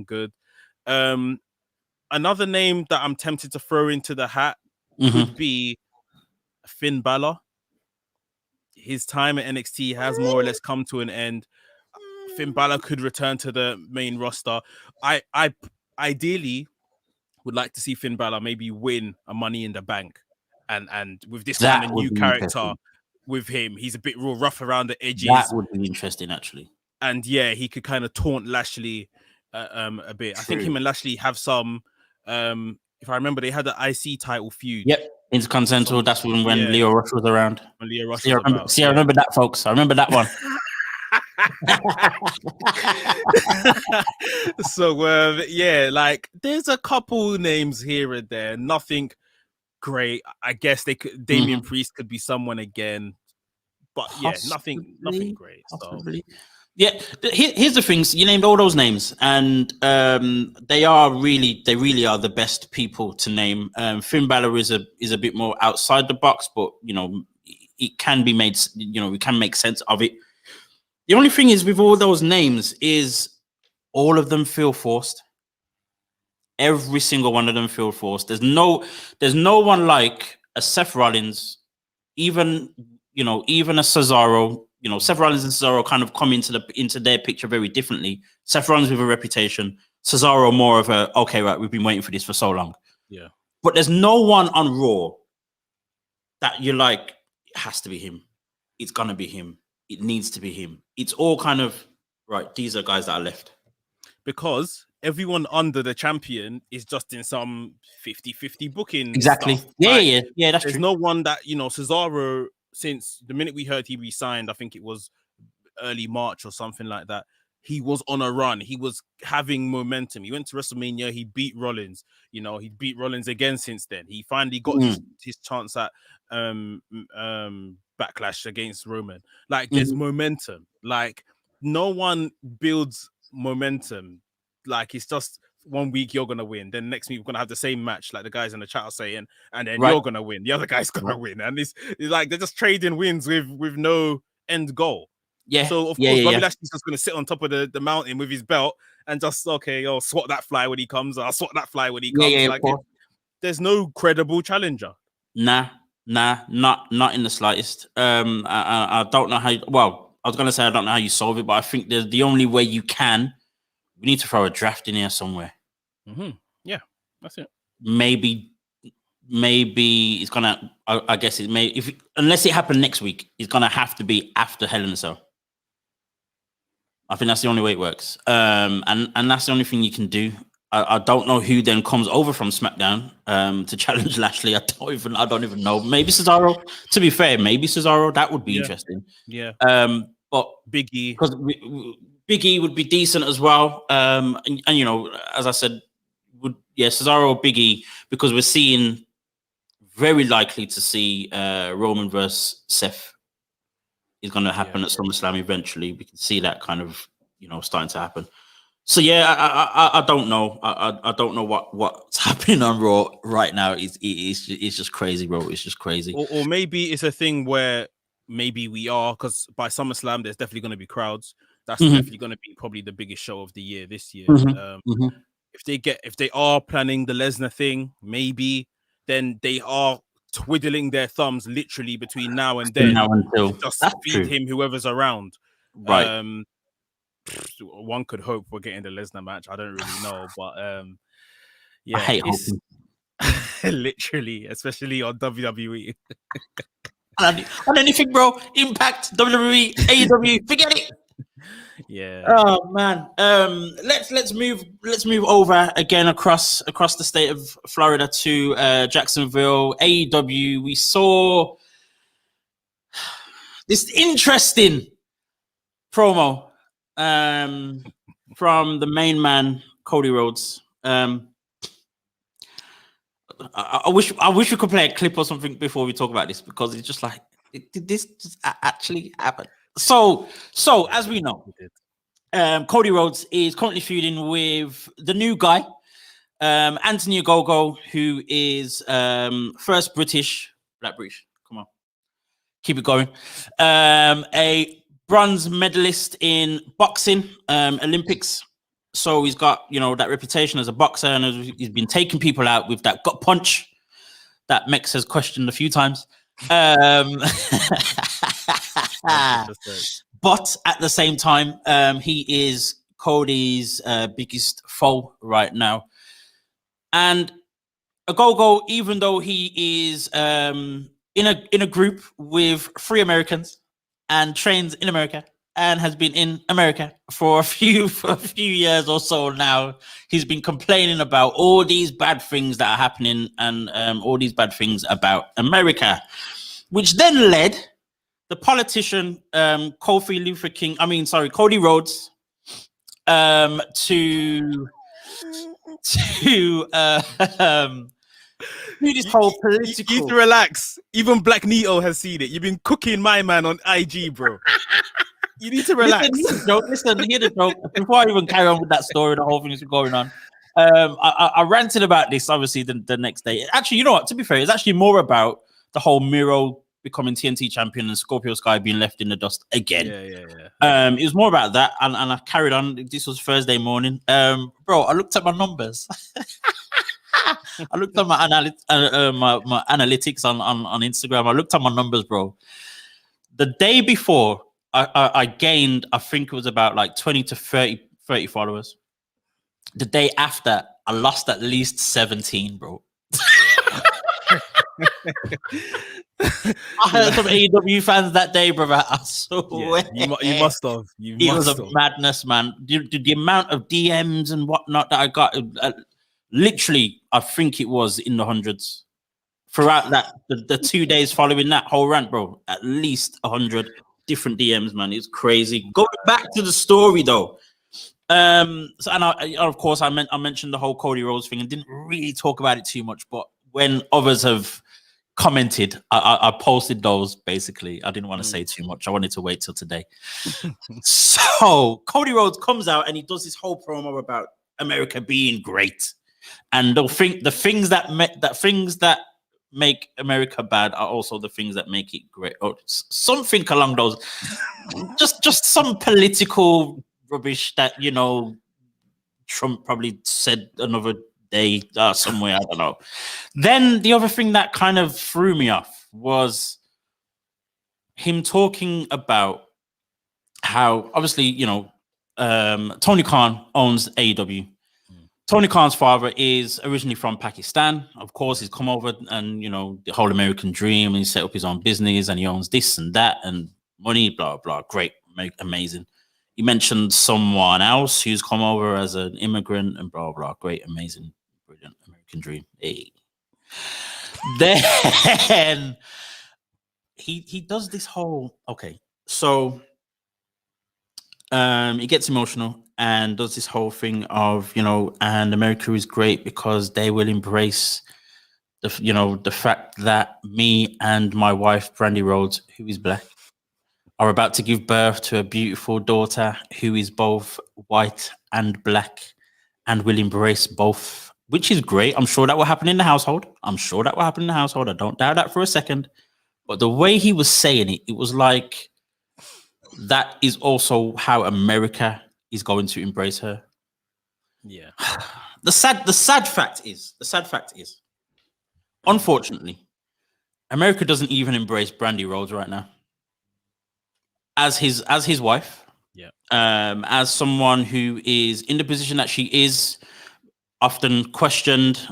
good. Another name that I'm tempted to throw into the hat could be Finn Balor. His time at NXT has more or less come to an end. Finn Balor could return to the main roster. I ideally would like to see Finn Balor maybe win a Money in the Bank, and with this kind of new character with him, he's a bit real rough around the edges. That would be interesting, actually. And yeah, he could kind of taunt Lashley a bit. True. I think him and Lashley have some. If I remember, they had the IC title feud. Yep, Intercontinental. That's when Leo Rush was around. When Leo Rush was about. I remember that, folks. I remember that one. So yeah, like there's a couple names here and there, nothing great. I guess they could Damian Priest could be someone again, but possibly, nothing great. Possibly. So. Yeah, here's the things. You named all those names, and they really are the best people to name. Finn Balor is a bit more outside the box, but it can be made. We can make sense of it. The only thing is with all those names is all of them feel forced. Every single one of them feel forced. There's no one like a Seth Rollins, even a Cesaro. Seth Rollins and Cesaro kind of come into their picture very differently. Seth Rollins with a reputation, Cesaro more of a, okay, right, we've been waiting for this for so long. Yeah. But there's no one on Raw that you're like, it has to be him. It's going to be him. It needs to be him. It's all kind of, right, these are guys that are left. Because everyone under the champion is just in some 50-50 booking. Exactly. Stuff. Yeah, that's There's true. no one that, Cesaro, since the minute we heard he resigned, I think it was early March or something like that, he was on a run. He was having momentum. He went to WrestleMania. He beat Rollins. He beat Rollins again since then. He finally got his chance at Backlash against Roman. Like, there's momentum. Like, no one builds momentum. Like, it's just one week you're gonna win, then next week we're gonna have the same match, like the guys in the chat are saying, and then Right. you're gonna win, the other guy's gonna win, and it's like they're just trading wins with no end goal. Yeah. So of course Bobby Lashley's just gonna sit on top of the mountain with his belt and just swat that fly when he comes, I'll swat that fly when he comes. Like there's no credible challenger. Nah, not in the slightest. I don't know how. Well, I was gonna say I don't know how you solve it, but I think the only way you can. We need to throw a draft in here somewhere. Yeah, that's it. Maybe it's gonna. I guess it may. Unless it happened next week, it's gonna have to be after Hell in a Cell. I think that's the only way it works. And that's the only thing you can do. I don't know who then comes over from SmackDown to challenge Lashley. I don't even know. Maybe Cesaro. To be fair, maybe Cesaro. That would be interesting. Yeah. But Big E, because Big E would be decent as well. And you know, as I said, Cesaro or Big E, because we're seeing very likely to see Roman versus Seth is going to happen at SummerSlam eventually. We can see that kind of, you know, starting to happen. So yeah, I don't know. I don't know what's happening on Raw right now. It's just crazy, bro. It's just crazy. Or maybe it's a thing where maybe we are, because by SummerSlam there's definitely going to be crowds. That's definitely going to be probably the biggest show of the year this year. If they are planning the Lesnar thing, maybe then they are twiddling their thumbs literally between now and then. Until just feed him whoever's around. Right. One could hope we're getting the Lesnar match. I don't really know, but yeah, I hate hoping. Literally, especially on WWE. On anything, bro. Impact, WWE, AEW, forget it. Yeah. Oh man. Let's move over again across the state of Florida to Jacksonville. AEW. We saw this interesting promo from the main man, Cody Rhodes. I wish we could play a clip or something before we talk about this, because it's just like, did this just actually happen? So as we know, Cody Rhodes is currently feuding with the new guy, Anthony Ogogo, who is first British. Come on, keep it going. A bronze medalist in boxing, Olympics. So he's got, you know, that reputation as a boxer, and he's been taking people out with that gut punch that Mex has questioned a few times. But at the same time, he is Cody's biggest foe right now. And Ogogo, even though he is in a group with 3 Americans and trains in America and has been in America for a few years or so now, he's been complaining about all these bad things that are happening and all these bad things about America, which then led the politician Cody Rhodes to do this whole political. You need to relax. Even Black Neo has seen it. You've been cooking my man on IG, bro. You need to relax. Listen, hear the joke. Before I even carry on with that story, the whole thing is going on. I ranted about this, obviously, the next day. Actually, you know what? To be fair, it's actually more about the whole Miro becoming TNT champion and Scorpio Sky being left in the dust again. Yeah. It was more about that, and I carried on. This was Thursday morning. Bro, I looked at my numbers. I looked at my analytics on Instagram. I looked at my numbers, bro. The day before, I gained, I think it was about like 20 to 30 followers. The day after, I lost at least 17, bro. I heard some AEW fans that day, brother. I swear. Yeah, you must have. It was a madness, man. The amount of DMs and whatnot that I got, literally, I think it was in the hundreds. Throughout the 2 days following that whole rant, bro, at least 100 different DMs, man. It's crazy. Going back to the story, though. Of course, I mentioned the whole Cody Rhodes thing and didn't really talk about it too much. But when others have commented, I posted those. Basically, I didn't want to say too much. I wanted to wait till today. So Cody Rhodes comes out and he does this whole promo about America being great, and they'll think the things that make America bad are also the things that make it great, or something along those. Just some political rubbish that Trump probably said another day somewhere. I don't know. Then the other thing that kind of threw me off was him talking about how obviously Tony Khan owns AEW. Tony Khan's father is originally from Pakistan. Of course, he's come over and, the whole American dream, and he set up his own business and he owns this and that and money, blah, blah. Great, amazing. He mentioned someone else who's come over as an immigrant and blah, blah. Great, amazing, brilliant American dream. Hey. Then he does this whole, okay, so he gets emotional and does this whole thing of, and America is great because they will embrace the fact that me and my wife, Brandy Rhodes, who is black, are about to give birth to a beautiful daughter who is both white and black and will embrace both, which is great. I'm sure that will happen in the household. I don't doubt that for a second. But the way he was saying it, it was like, that is also how America is going to embrace her. Yeah. The sad fact is, unfortunately, America doesn't even embrace Brandy Rhodes right now as his wife. Yeah. As someone who is in the position that she is, often questioned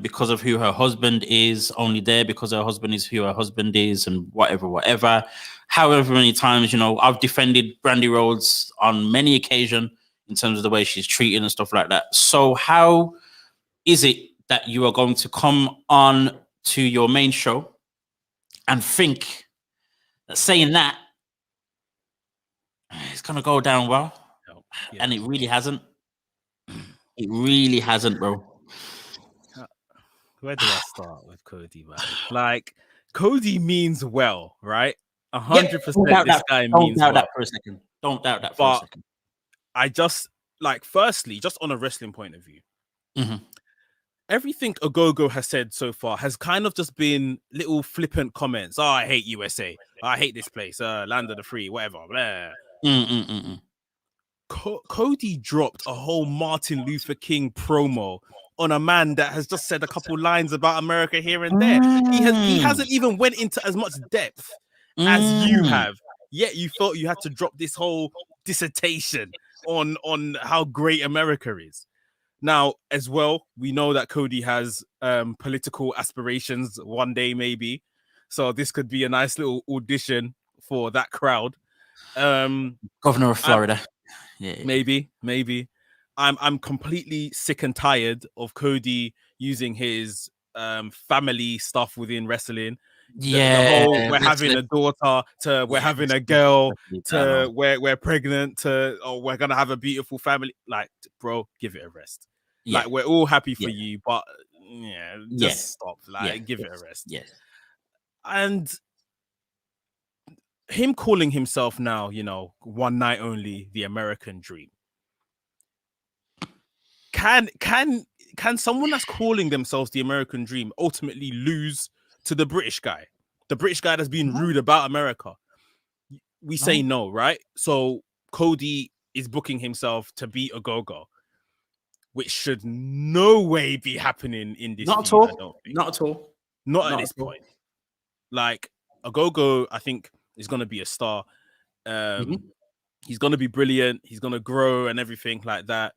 because of who her husband is, only there because her husband is who her husband is, and whatever. However many times, I've defended Brandy Rhodes on many occasions in terms of the way she's treated and stuff like that. So how is it that you are going to come on to your main show and think that saying that it's going to go down well? Yeah. And it really hasn't. It really hasn't, bro. Where do I start with Cody, man? Like, Cody means well, right? 100%. This guy means well. Don't doubt that for a second. Don't doubt that for a second. I just, firstly, just on a wrestling point of view, everything Ogogo has said so far has kind of just been little flippant comments. Oh, I hate USA. I hate this place. Land of the free, whatever. Blah. Cody dropped a whole Martin Luther King promo on a man that has just said a couple lines about America here and there. He hasn't even went into as much depth as you have, yet you thought you had to drop this whole dissertation on how great America is. Now, as well, we know that Cody has political aspirations one day, maybe. So this could be a nice little audition for that crowd. Governor of Florida. Yeah. Maybe. I'm completely sick and tired of Cody using his family stuff within wrestling. The whole, we're having a daughter to we're having a girl to we're pregnant to we're gonna have a beautiful family. Like, bro, give it a rest. Yeah. Like, we're all happy for you, but stop. Like, give it a rest. Yeah. And him calling himself now, one night only, the American dream. Can someone that's calling themselves the American dream ultimately lose to the British guy? The British guy that's being rude about America? We say no, right? So Cody is booking himself to beat Ogogo, which should no way be happening in this. Not at all. Not at all. Not at this point. Like, Ogogo, I think, is going to be a star. He's going to be brilliant. He's going to grow and everything like that.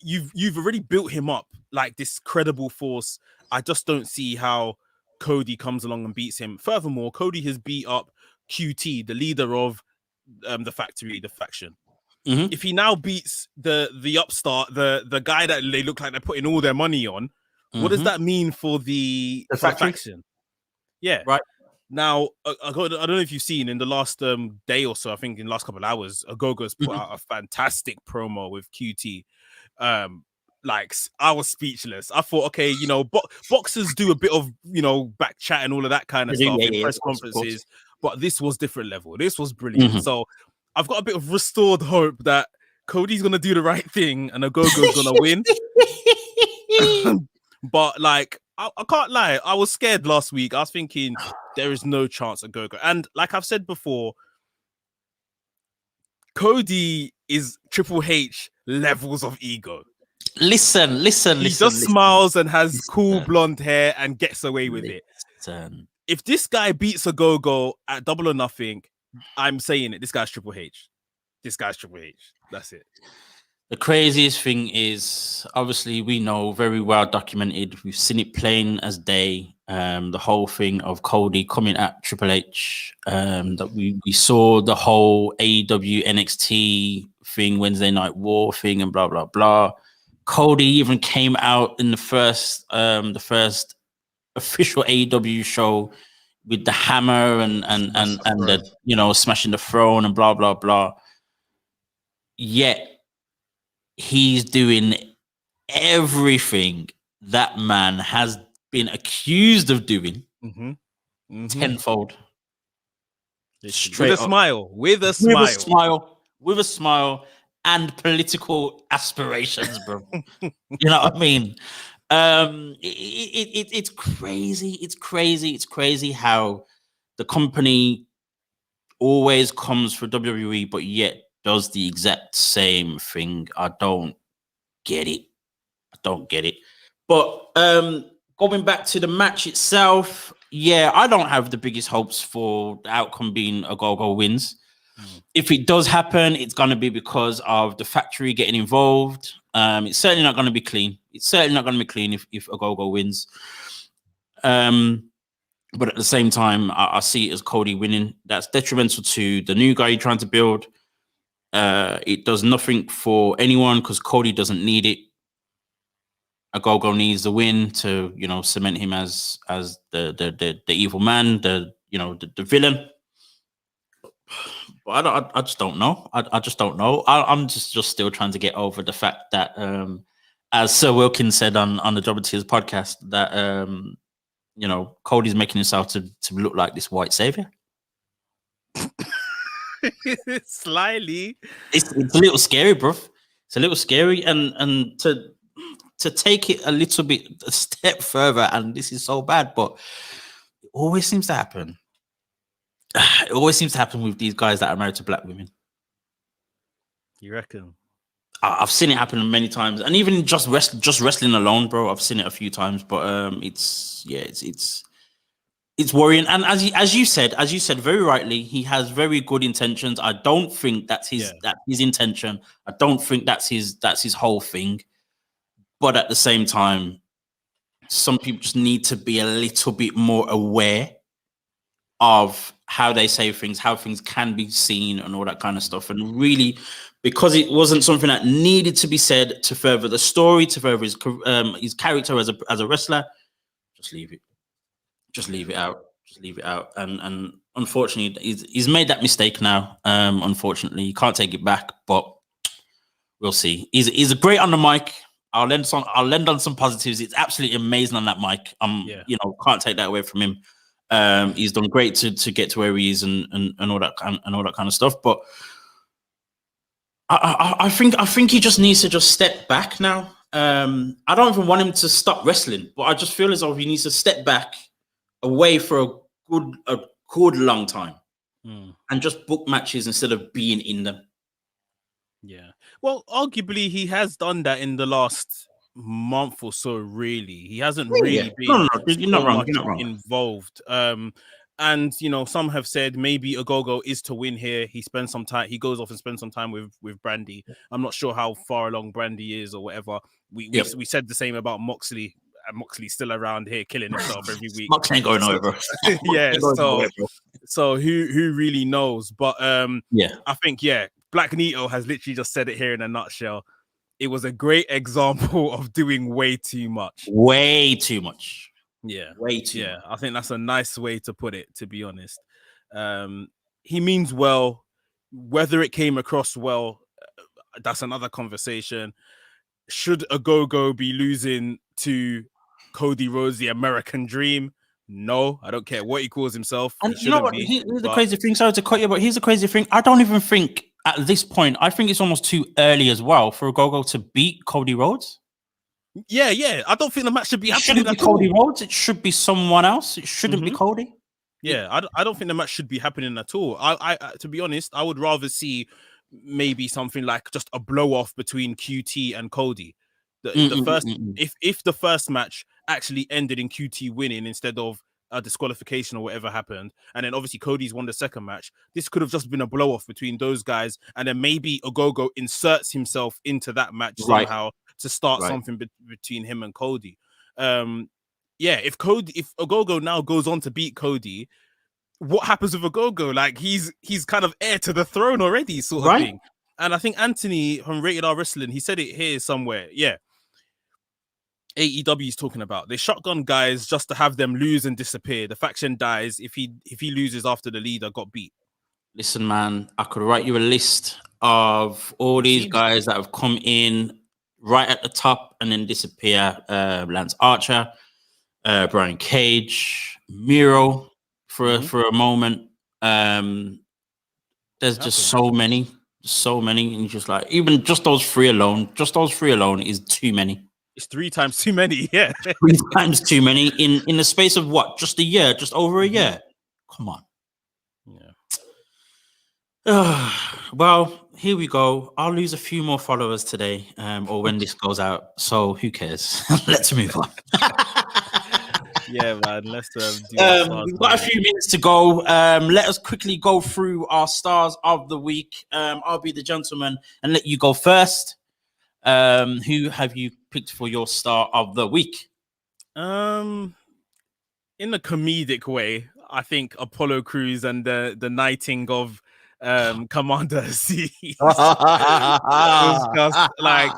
You've already built him up like this credible force. I just don't see how Cody comes along and beats him. Furthermore, Cody has beat up QT, the leader of the factory, the faction. If he now beats the upstart, the guy that they look like they're putting all their money on, what does that mean for the faction? Yeah, right. Now, I don't know if you've seen in the last day or so, I think in the last couple of hours, Ogogo's put out a fantastic promo with QT. Like, I was speechless. I thought, okay, boxers do a bit of, back chat and all of that kind of stuff in press conferences, but this was different level. This was brilliant. So I've got a bit of restored hope that Cody's gonna do the right thing and Ogogo's gonna win. But like, I can't lie, I was scared last week. I was thinking there is no chance Ogogo. And like I've said before, Cody is Triple H levels of ego. Listen. He just smiles and has cool blonde hair and gets away with it. If this guy beats Ogogo at Double or Nothing, I'm saying it. This guy's Triple H. That's it. The craziest thing is, obviously, we know very well documented. We've seen it plain as day. The whole thing of Cody coming at Triple H. That we saw the whole AEW NXT thing, Wednesday Night War thing, and blah blah blah. Cody even came out in the first official AEW show with the hammer and the smashing the throne and blah blah blah. Yet he's doing everything that man has been accused of doing tenfold. With a smile and political aspirations, bro. You know what I mean? It's crazy how the company always comes for WWE, but yet does the exact same thing. I don't get it. But going back to the match itself, yeah, I don't have the biggest hopes for the outcome being Ogogo wins. If it does happen, it's going to be because of the factory getting involved. It's certainly not going to be clean. If Ogogo wins. But at the same time, I see it as Cody winning. That's detrimental to the new guy you're trying to build. It does nothing for anyone because Cody doesn't need it. Ogogo needs the win to, cement him as the evil man, the villain. But I just don't know. I just don't know. I'm just still trying to get over the fact that, as Sir Wilkins said on the Jobber Tears podcast, that Cody's making himself to look like this white savior. Slyly, it's a little scary, bro. It's a little scary, and to take it a step further, and this is so bad, but it always seems to happen. It always seems to happen with these guys that are married to black women. You reckon? I've seen it happen many times, and even just wrestling alone, bro. I've seen it a few times, but it's worrying. And as you said very rightly, he has very good intentions. I don't think that's his intention. I don't think that's his whole thing. But at the same time, some people just need to be a little bit more aware of how they say things, how things can be seen, and all that kind of stuff. And really, because it wasn't something that needed to be said to further the story, to further his character as a wrestler, just leave it. Just leave it out. And unfortunately, he's made that mistake now. Unfortunately, you can't take it back. But we'll see. He's great on the mic. I'll lend on some positives. It's absolutely amazing on that mic. Can't take that away from him. He's done great to get to where he is and all that kind of stuff. But I think he just needs to just step back now. I don't even want him to stop wrestling, but I just feel as though he needs to step back away for a good long time and just book matches instead of being in them. Yeah. Well, arguably he has done that in the last month or so. Really, he hasn't really been you're not wrong. Involved. And some have said maybe Ogogo is to win here. He spends some time. He goes off and spends some time with Brandy. I'm not sure how far along Brandy is or whatever. We said the same about Moxley. And Moxley's still around here killing himself every week. Moxley ain't going over. Yeah. So who really knows? But I think Black Nito has literally just said it here in a nutshell. It was a great example of doing way too much. Way too much. Yeah. Way too much. I think that's a nice way to put it, to be honest. He means well. Whether it came across well, that's another conversation. Should Ogogo be losing to Cody Rhodes, the American Dream? No, I don't care what he calls himself. And you know what? Here's the crazy thing. Sorry to cut you, but here's the crazy thing. I don't even think at this point, I think it's almost too early as well for Ogogo to beat Cody Rhodes. Yeah. I don't think the match should be happening Shouldn't be Cody Rhodes. It should be someone else. It shouldn't be Cody. Yeah, I don't think the match should be happening at all. I to be honest, I would rather see maybe something like just a blow off between QT and Cody. If the first match actually ended in QT winning instead of a disqualification or whatever happened, and then obviously Cody's won the second match, this could have just been a blow off between those guys, and then maybe Ogogo inserts himself into that match somehow to start something between him and Cody. If Ogogo now goes on to beat Cody, what happens with Ogogo? Like he's kind of heir to the throne already, sort of thing. And I think Anthony from Rated R Wrestling, he said it here somewhere. Yeah. AEW is talking about they shotgun guys just to have them lose and disappear. The faction dies if he loses after the leader got beat. Listen, man, I could write you a list of all these guys that have come in right at the top and then disappear. Lance Archer, Brian Cage, Miro for a moment. There's just so many, and you're just like, even just those three alone is too many. It's 3 times too many. Yeah, 3 times too many in the space of what? Just a year, just over a year. Come on. Yeah. Well, here we go. I'll lose a few more followers today, or when this goes out. So who cares? Let's move on. Yeah, man. Let's do we've got a few minutes to go. Let us quickly go through our stars of the week. I'll be the gentleman and let you go first. Who have you picked for your star of the week? In a comedic way, I think Apollo Crews and the knighting of Commander C. It was just like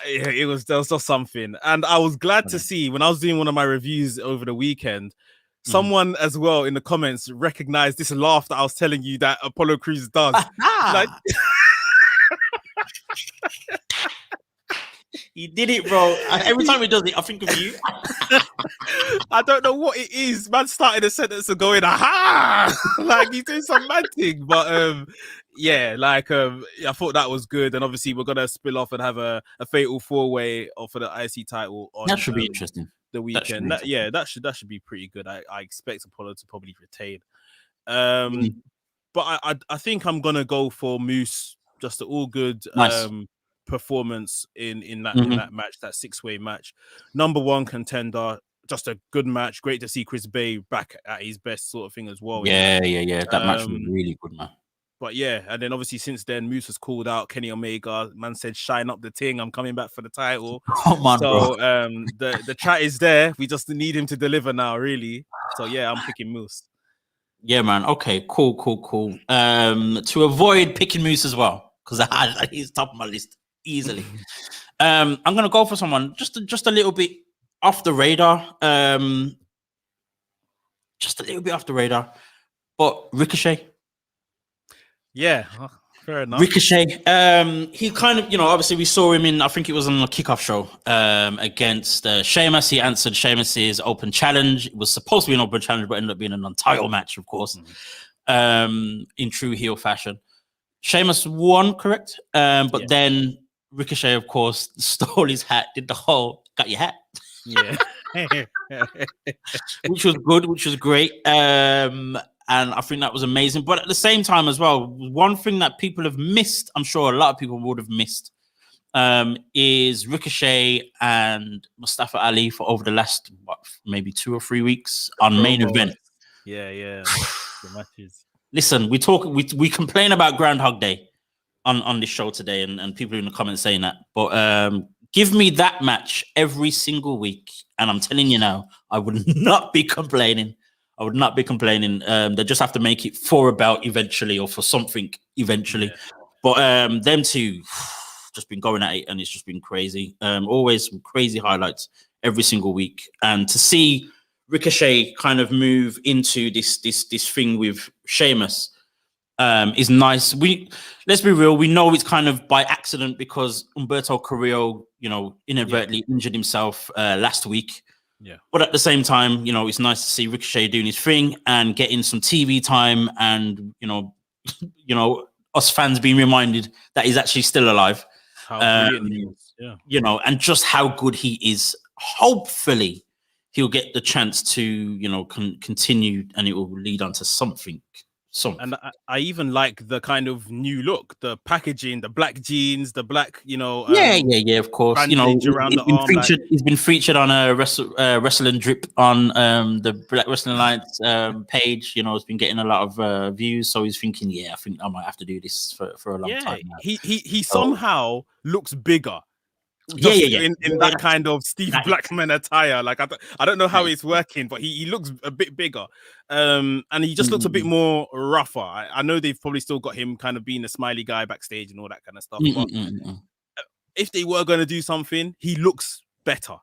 there was just something, and I was glad to see when I was doing one of my reviews over the weekend, someone as well in the comments recognized this laugh that I was telling you that Apollo Crews does. Like, he did it, bro. Every time he does it, I think of you. I don't know what it is. Man started a sentence of going, aha! Like he's doing some mad thing. But I thought that was good. And obviously we're gonna spill off and have a fatal 4-way for the IC title on that should be interesting. The weekend. That should be pretty good. I expect Apollo to probably retain. But I think I'm gonna go for Moose, just an all good performance in that match, that 6-way match. Number 1 contender, just a good match. Great to see Chris Bay back at his best, sort of thing as well. Yeah. That match was really good, man. But yeah, and then obviously since then, Moose was called out. Kenny Omega, man said, "Shine up the ting. I'm coming back for the title." Come on, so bro. The chat is there. We just need him to deliver now, really. So yeah, I'm picking Moose. Yeah, man. Okay, cool. To avoid picking Moose as well, because he's top of my list easily. I'm gonna go for someone just a little bit off the radar. Just a little bit off the radar, but Ricochet. Yeah, fair enough. Ricochet. He kind of, obviously we saw him in, I think it was on a kickoff show against Sheamus. He answered Sheamus's open challenge. It was supposed to be an open challenge, but ended up being a non-title match, of course, in true heel fashion. Sheamus won, correct? But then Ricochet, of course, stole his hat, did the whole got your hat. Yeah. Which was good, which was great. And I think that was amazing. But at the same time as well, one thing that people have missed, I'm sure a lot of people would have missed, is Ricochet and Mustafa Ali for over the last, maybe 2 or 3 weeks on main event. Yeah. The matches. Listen, we complain about Groundhog Day on this show today, and people in the comments saying that. But give me that match every single week, and I'm telling you now, I would not be complaining. They just have to make it for a belt eventually, or for something eventually. Yeah. But them two just been going at it, and it's just been crazy. Always some crazy highlights every single week, and to see Ricochet kind of move into this thing with Sheamus is nice. Let's be real, we know it's kind of by accident because Humberto Carrillo, inadvertently injured himself last week. Yeah. But at the same time, it's nice to see Ricochet doing his thing and getting some TV time and, us fans being reminded that he's actually still alive. How brilliant he is. Yeah. You know, and just how good he is. Hopefully he'll get the chance to, you know, continue, and it will lead on to something. And I even like the kind of new look, the packaging, the black jeans, the black, you know, yeah, of course. You know, he's been featured on a wrestling drip on the Black Wrestling Alliance page. You know, it's been getting a lot of views. So he's thinking, yeah, I think I might have to do this for a long time now. He somehow looks bigger. In that kind of Steve Blackman attire. Like I don't know how it's working, but he looks a bit bigger. And he just looks a bit more rougher. I know they've probably still got him kind of being a smiley guy backstage and all that kind of stuff. But if they were going to do something, he looks better.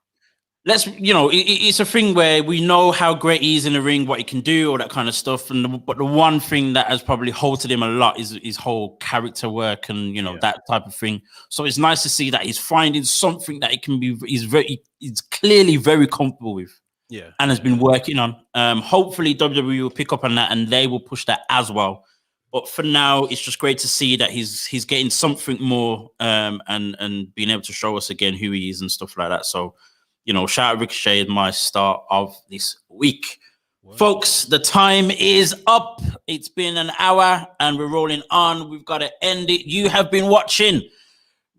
Let's, you know, it's a thing where we know how great he is in the ring, what he can do, all that kind of stuff. But the one thing that has probably halted him a lot is his whole character work and, you know, that type of thing. So it's nice to see that he's finding something that it can be, he's clearly very comfortable with. Yeah. And has been working on. Hopefully WWE will pick up on that and they will push that as well. But for now, it's just great to see that he's getting something more and being able to show us again who he is and stuff like that. So, you know, shout out Ricochet is my start of this week. Wow. Folks, the time is up. It's been an hour and we're rolling on. We've got to end it. You have been watching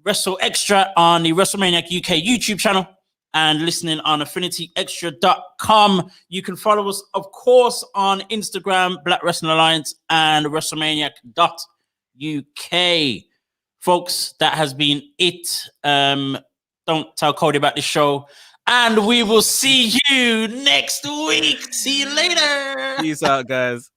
WrstlXtra on the WrestleManiac UK YouTube channel and listening on AffinityExtra.com. You can follow us, of course, on Instagram, Black Wrestling Alliance, and WrestleManiac.uk. Folks, that has been it. Don't tell Cody about the show. And we will see you next week. See you later. Peace out, guys.